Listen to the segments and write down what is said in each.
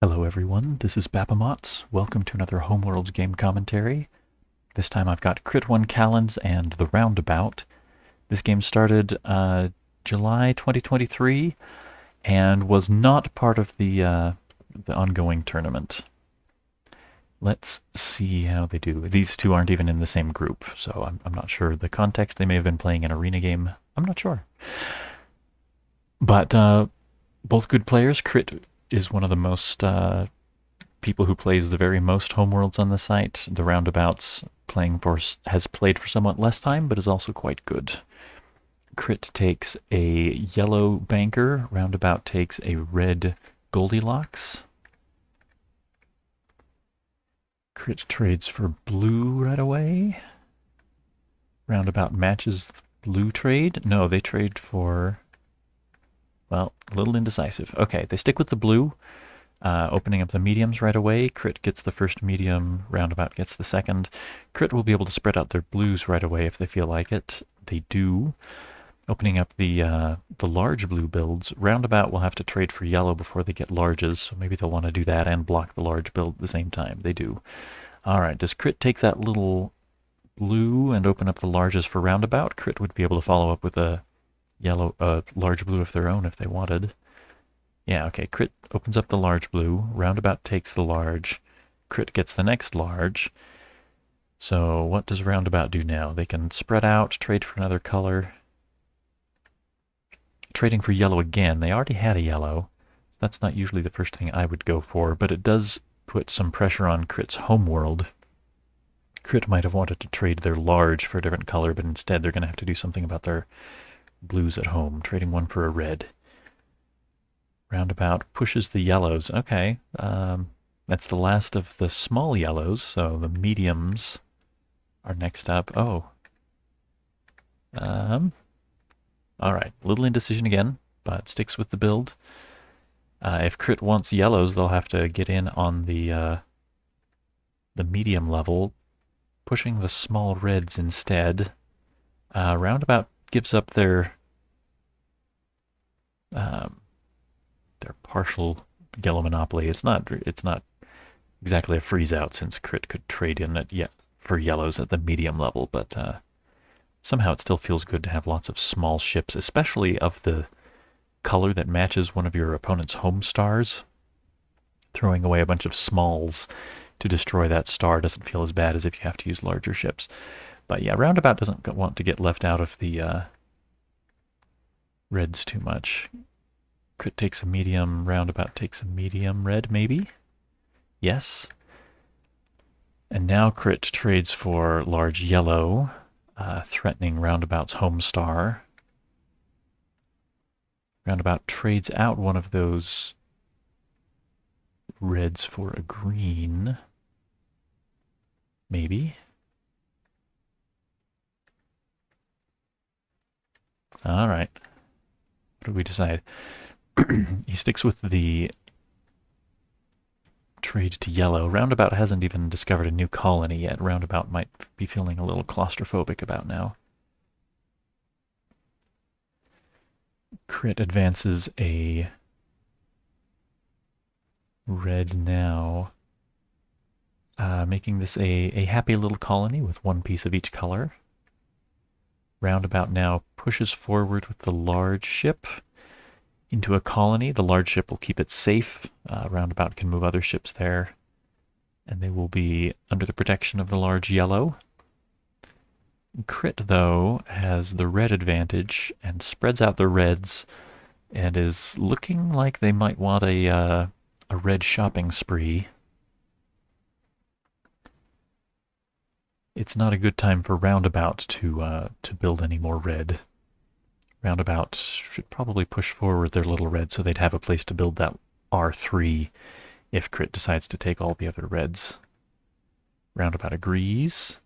Hello everyone, this is Bapamots. Welcome to another Homeworlds game commentary. This time I've got Crit1Calends and The Roundabout. This game started July 2023 and was not part of the ongoing tournament. Let's see how they do. These two aren't even in the same group, so I'm not sure the context. They may have been playing an arena game. I'm not sure. But both good players. Crit is one of the most people who plays the very most homeworlds on the site. The Roundabouts has played for somewhat less time, but is also quite good. Crit takes a yellow banker. Roundabout takes a red Goldilocks. Crit trades for blue right away. Roundabout matches blue trade. No, they trade for... Well, a little indecisive. Okay, they stick with the blue. Opening up the mediums right away. Crit gets the first medium, Roundabout gets the second. Crit will be able to spread out their blues right away if they feel like it. They do. Opening up the large blue builds, Roundabout will have to trade for yellow before they get larges, so maybe they'll want to do that and block the large build at the same time. They do. Alright, does Crit take that little blue and open up the larges for Roundabout? Crit would be able to follow up with a large blue of their own if they wanted. Yeah, okay, Crit opens up the large blue, Roundabout takes the large, Crit gets the next large. So what does Roundabout do now? They can spread out, trade for another color. Trading for yellow again. They already had a yellow. That's not usually the first thing I would go for, but it does put some pressure on Crit's homeworld. Crit might have wanted to trade their large for a different color, but instead they're going to have to do something about their blues at home, trading one for a red. Roundabout pushes the yellows. Okay, that's the last of the small yellows, so the mediums are next up. Oh. Alright, little indecision again, but sticks with the build. If Crit wants yellows, they'll have to get in on the medium level, pushing the small reds instead. Roundabout gives up their partial yellow monopoly. It's not exactly a freeze out since Crit could trade in for yellows at the medium level, but somehow it still feels good to have lots of small ships, especially of the color that matches one of your opponent's home stars. Throwing away a bunch of smalls to destroy that star doesn't feel as bad as if you have to use larger ships. But yeah, Roundabout doesn't want to get left out of the reds too much. Crit takes a medium, Roundabout takes a medium red, maybe? Yes. And now Crit trades for large yellow, threatening Roundabout's home star. Roundabout trades out one of those reds for a green. Maybe. Alright. What do we decide? He sticks with the trade to yellow. Roundabout hasn't even discovered a new colony yet. Roundabout might be feeling a little claustrophobic about now. Crit advances a red now, making this a happy little colony with one piece of each color. Roundabout now pushes forward with the large ship into a colony. The large ship will keep it safe. Roundabout can move other ships there, and they will be under the protection of the large yellow. Crit, though, has the red advantage and spreads out the reds and is looking like they might want a red shopping spree. It's not a good time for Roundabout to build any more red. Roundabout should probably push forward their little red so they'd have a place to build that R3 if Crit decides to take all the other reds. Roundabout agrees,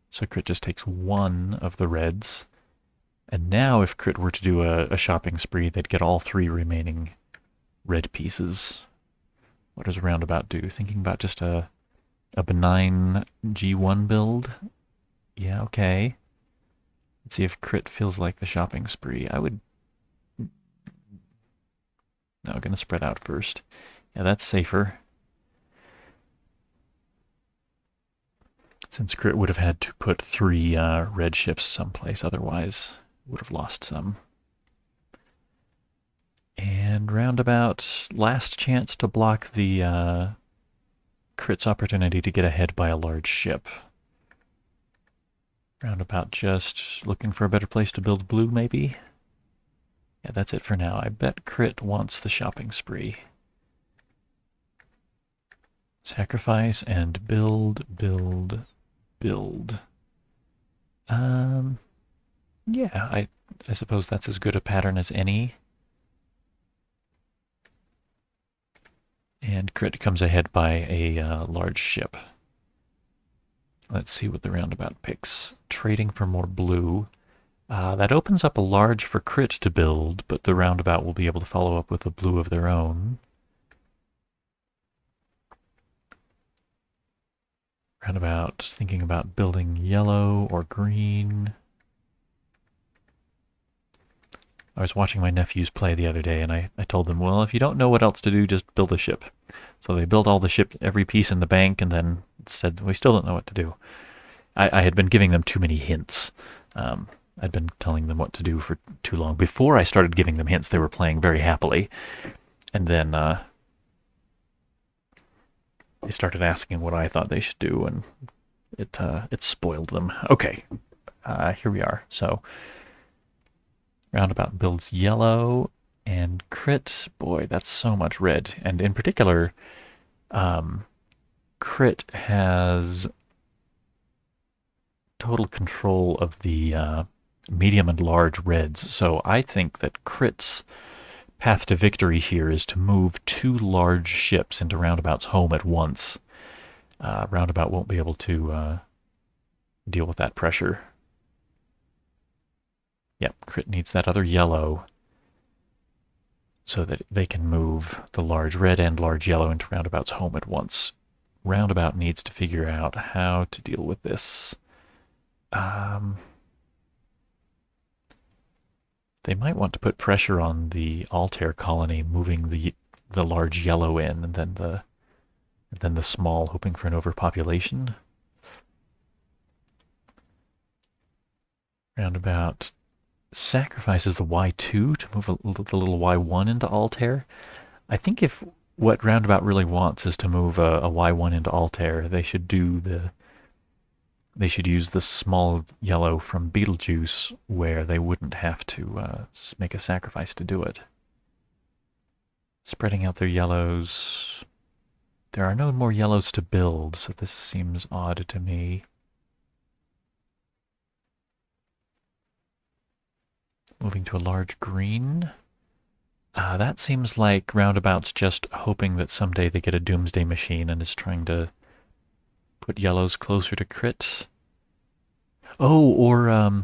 so Crit just takes one of the reds. And now if Crit were to do a shopping spree, they'd get all three remaining red pieces. What does Roundabout do? Thinking about just a benign G1 build? Yeah, okay. Let's see if Crit feels like the shopping spree. I would... No, I'm gonna spread out first. Yeah, that's safer. Since Crit would have had to put 3 red ships someplace, otherwise would have lost some. And roundabout, last chance to block the Crit's opportunity to get ahead by a large ship. Roundabout just looking for a better place to build blue, maybe? Yeah, that's it for now. I bet Crit wants the shopping spree. Sacrifice and build, build, build. Yeah, I suppose that's as good a pattern as any. And Crit comes ahead by a large ship. Let's see what the roundabout picks. Trading for more blue. That opens up a large for Crit to build, but the roundabout will be able to follow up with a blue of their own. Roundabout thinking about building yellow or green. I was watching my nephews play the other day, and I told them, well, if you don't know what else to do, just build a ship. So they built all the ship, every piece in the bank, and then said, we still don't know what to do. I had been giving them too many hints. I'd been telling them what to do for too long. Before I started giving them hints, they were playing very happily. And then they started asking what I thought they should do, and it spoiled them. Okay, here we are. So roundabout builds yellow, and Crit, boy, that's so much red. And in particular, Crit has total control of the medium and large reds. So I think that Crit's path to victory here is to move 2 large ships into Roundabout's home at once. Roundabout won't be able to deal with that pressure. Yep, Crit needs that other yellow so that they can move the large red and large yellow into Roundabout's home at once. Roundabout needs to figure out how to deal with this. They might want to put pressure on the Altair colony, moving the large yellow in, and then the small, hoping for an overpopulation. Roundabout sacrifices the Y2 to move the little Y1 into Altair. I think if what Roundabout really wants is to move a Y1 into Altair, they should use the small yellow from Beetlejuice, where they wouldn't have to make a sacrifice to do it. Spreading out their yellows. There are no more yellows to build, so this seems odd to me. Moving to a large green. That seems like Roundabout's just hoping that someday they get a Doomsday Machine and is trying to put yellows closer to Crit. Oh, or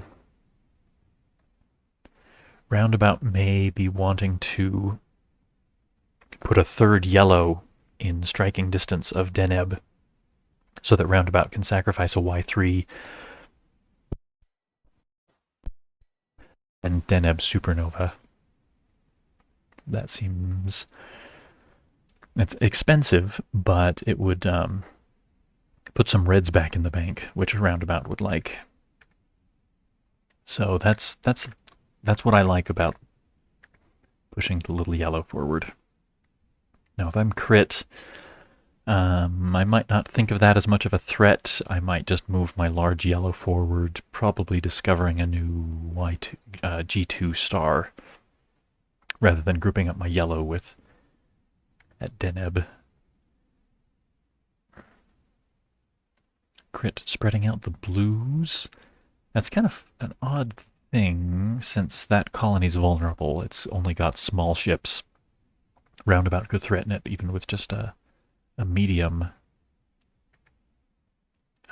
Roundabout may be wanting to put a 3rd yellow in striking distance of Deneb so that Roundabout can sacrifice a Y3 and Deneb Supernova. That seems... It's expensive, but it would put some reds back in the bank, which Roundabout would like. So that's what I like about pushing the little yellow forward. Now, if I'm Crit, I might not think of that as much of a threat. I might just move my large yellow forward, probably discovering a new G2 star, rather than grouping up my yellow with at Deneb. Crit spreading out the blues. That's kind of an odd thing, since that colony's vulnerable. It's only got small ships. Roundabout could threaten it even with just a medium.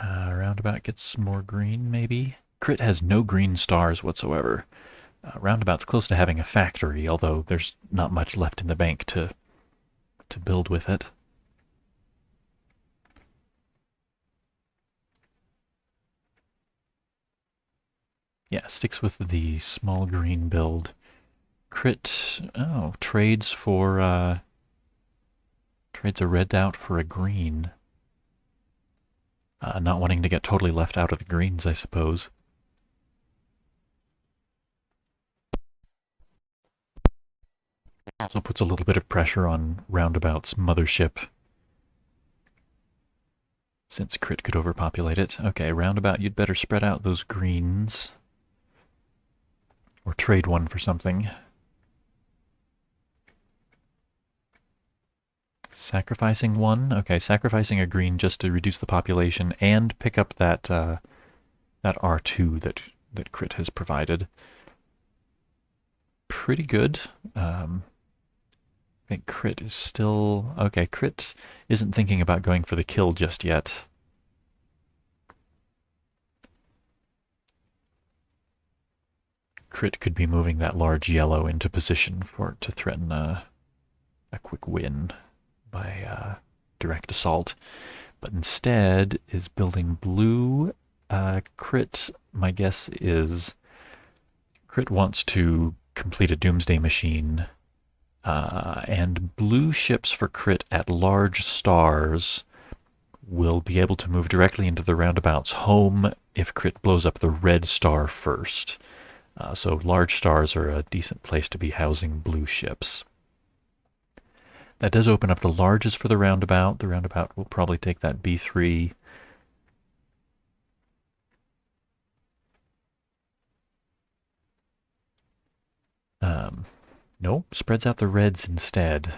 Roundabout gets more green, maybe? Crit has no green stars whatsoever. Roundabout's close to having a factory, although there's not much left in the bank to build with it. Yeah, sticks with the small green build. Crit, trades a red out for a green. Not wanting to get totally left out of the greens, I suppose. Also puts a little bit of pressure on Roundabout's mothership, since Crit could overpopulate it. Okay, Roundabout, you'd better spread out those greens. Or trade one for something. Sacrificing one? Okay, sacrificing a green just to reduce the population and pick up that that R2 that Crit has provided. Pretty good. I think Crit is still... Okay, Crit isn't thinking about going for the kill just yet. Crit could be moving that large yellow into position to threaten a quick win by direct assault. But instead is building blue. Crit, my guess is Crit wants to complete a Doomsday Machine. And blue ships for Crit at large stars will be able to move directly into the Roundabout's home if Crit blows up the red star first. So large stars are a decent place to be housing blue ships. That does open up the larges for the Roundabout. The Roundabout will probably take that B3. No, spreads out the reds instead.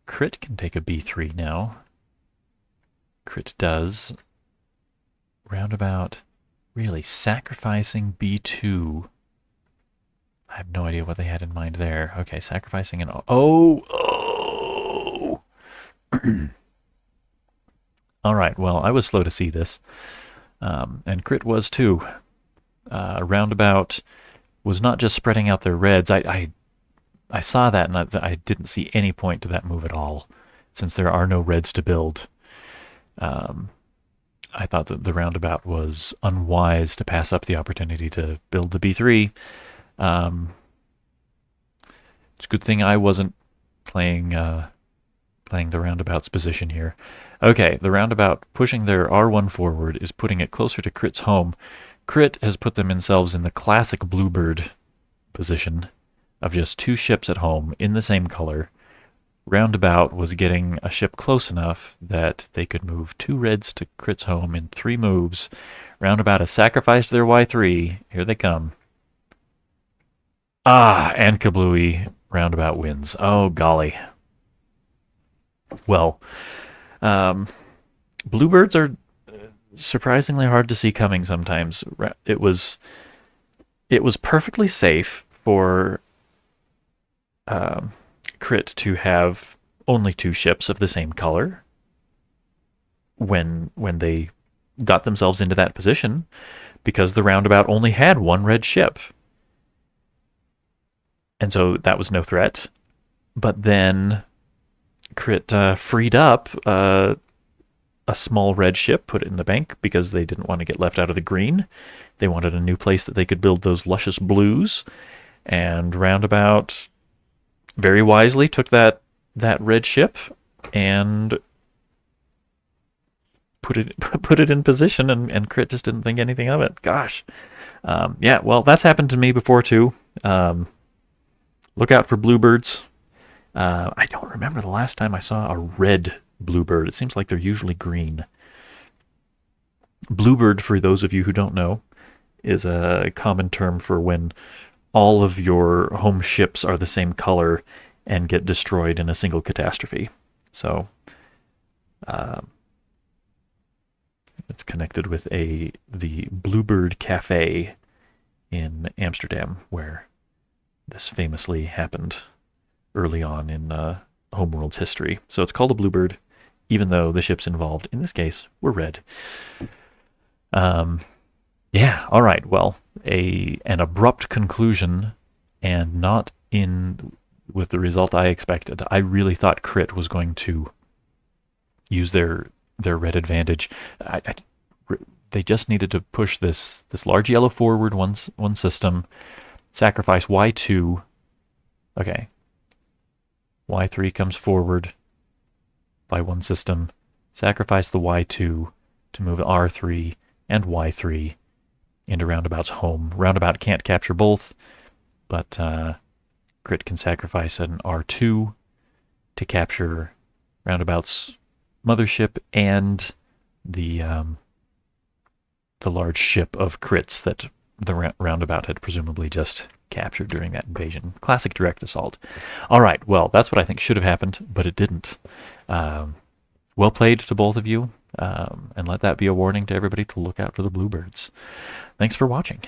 Crit can take a B3 now. Crit does. Roundabout really sacrificing B2. I have no idea what they had in mind there. Okay, sacrificing an... Oh! Alright, well, I was slow to see this. And Crit was too. Roundabout was not just spreading out their reds. I saw that and I didn't see any point to that move at all, since there are no reds to build. I thought that the Roundabout was unwise to pass up the opportunity to build the B3. It's a good thing I wasn't playing the Roundabout's position here. Okay, the Roundabout pushing their R1 forward is putting it closer to Crit's home. Crit has put themselves in the classic Bluebird position of just two ships at home in the same color. Roundabout was getting a ship close enough that they could move two reds to Crit's home in 3 moves. Roundabout has sacrificed their Y3. Here they come. And kablooey. Roundabout wins. Oh, golly. Well, Bluebirds are surprisingly hard to see coming sometimes. It was perfectly safe for Crit to have only 2 ships of the same color when they got themselves into that position, because the Roundabout only had 1 red ship. And so that was no threat. But then Crit freed up a small red ship, put it in the bank because they didn't want to get left out of the green. They wanted a new place that they could build those luscious blues. And Roundabout very wisely took that red ship and put it in position, and Crit just didn't think anything of it. Gosh. Yeah, well, that's happened to me before too. Look out for bluebirds. I don't remember the last time I saw a red bluebird. It seems like they're usually green. Bluebird, for those of you who don't know, is a common term for when all of your home ships are the same color and get destroyed in a single catastrophe. So it's connected with the Bluebird Cafe in Amsterdam, where this famously happened early on in Homeworlds history. So it's called a Bluebird, even though the ships involved, in this case, were red. Yeah, all right, well, an abrupt conclusion, and not with the result I expected. I really thought Crit was going to use their red advantage. They just needed to push this large yellow forward one system, sacrifice Y2. Okay. Y3 comes forward by one system, sacrifice the Y2, to move R3 and Y3 into Roundabout's home. Roundabout can't capture both, but Crit can sacrifice an R2 to capture Roundabout's mothership and the large ship of crits that the Roundabout had presumably just captured during that invasion. Classic direct assault. All right, well, that's what I think should have happened, but it didn't. Well played to both of you, and let that be a warning to everybody to look out for the bluebirds. Thanks for watching.